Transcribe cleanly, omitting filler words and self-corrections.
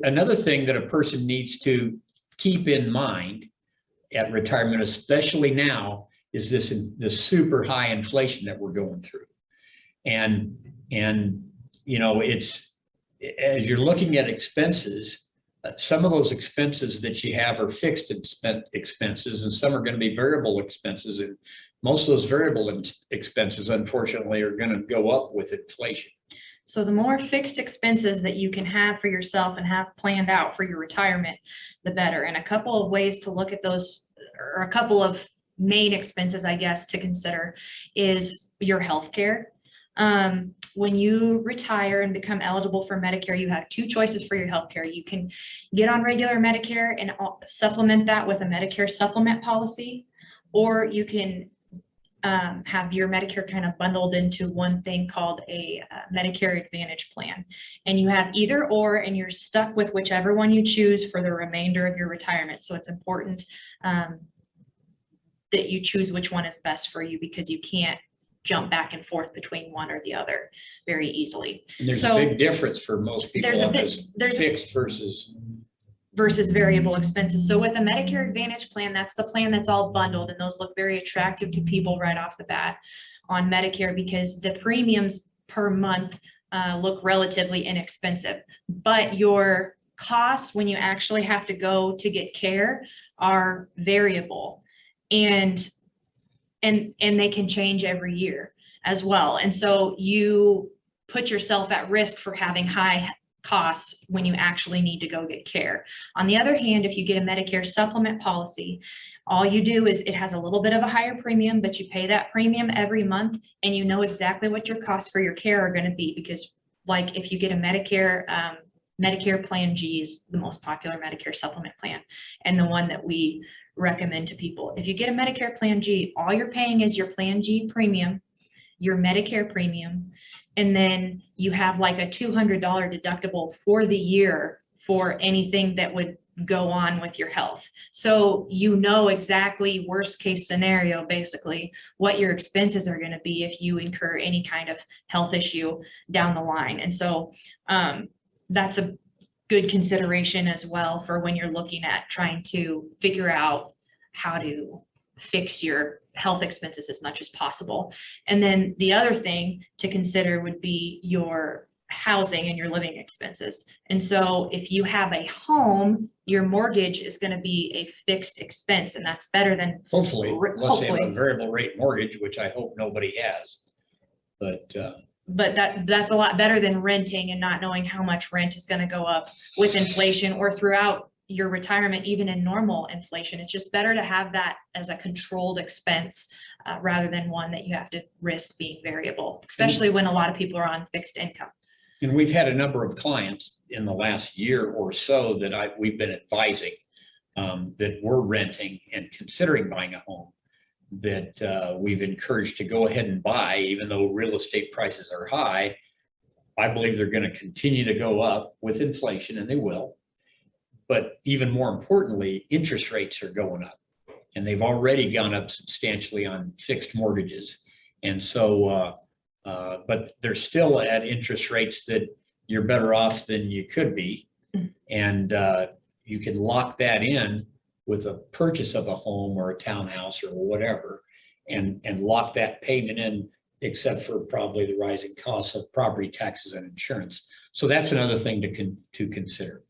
another thing that a person needs to keep in mind at retirement, especially now, is this super high inflation that we're going through. And you know, it's, as you're looking at expenses, some of those expenses that you have are fixed expenses, and some are going to be variable expenses. And most of those variable expenses, unfortunately, are going to go up with inflation. So the more fixed expenses that you can have for yourself and have planned out for your retirement, the better. And a couple of ways to look at those, or a couple of main expenses, I guess, to consider is your health care. When you retire and become eligible for Medicare, you have two choices for your health care. You can get on regular Medicare and supplement that with a Medicare Supplement policy, or you can have your Medicare kind of bundled into one thing called a Medicare Advantage plan. And you have either or, and you're stuck with whichever one you choose for the remainder of your retirement. So it's important that you choose which one is best for you, because you can't jump back and forth between one or the other very easily. And there's a big difference for most people on this fixed versus variable expenses. So with a Medicare Advantage plan, that's the plan that's all bundled, and those look very attractive to people right off the bat on Medicare, because the premiums per month look relatively inexpensive, but your costs when you actually have to go to get care are variable, and they can change every year as well. And so you put yourself at risk for having high costs when you actually need to go get care. On the other hand, if you get a Medicare Supplement policy, all you do is it has a little bit of a higher premium, but you pay that premium every month, and you know exactly what your costs for your care are going to be. Because like if you get a Medicare Plan G is the most popular Medicare Supplement plan, and the one that we recommend to people. If you get a Medicare Plan G, all you're paying is your Plan G premium, your Medicare premium, and then you have like a $200 deductible for the year for anything that would go on with your health. So you know exactly, worst case scenario, basically, what your expenses are going to be if you incur any kind of health issue down the line. And so that's a good consideration as well for when you're looking at trying to figure out how to fix your health expenses as much as possible. And then the other thing to consider would be your housing and your living expenses. And so if you have a home, your mortgage is going to be a fixed expense, and that's better than hopefully unless they have a variable rate mortgage, which I hope nobody has. But that's a lot better than renting and not knowing how much rent is going to go up with inflation or throughout your retirement, even in normal inflation. It's just better to have that as a controlled expense rather than one that you have to risk being variable, especially when a lot of people are on fixed income. And we've had a number of clients in the last year or so that we've been advising that we're renting and considering buying a home, that we've encouraged to go ahead and buy, even though real estate prices are high. I believe they're going to continue to go up with inflation, and they will. But even more importantly, interest rates are going up, and they've already gone up substantially on fixed mortgages. And so, but they're still at interest rates that you're better off than you could be. And you can lock that in with a purchase of a home or a townhouse or whatever, and lock that payment in, except for probably the rising costs of property taxes and insurance. So that's another thing to consider.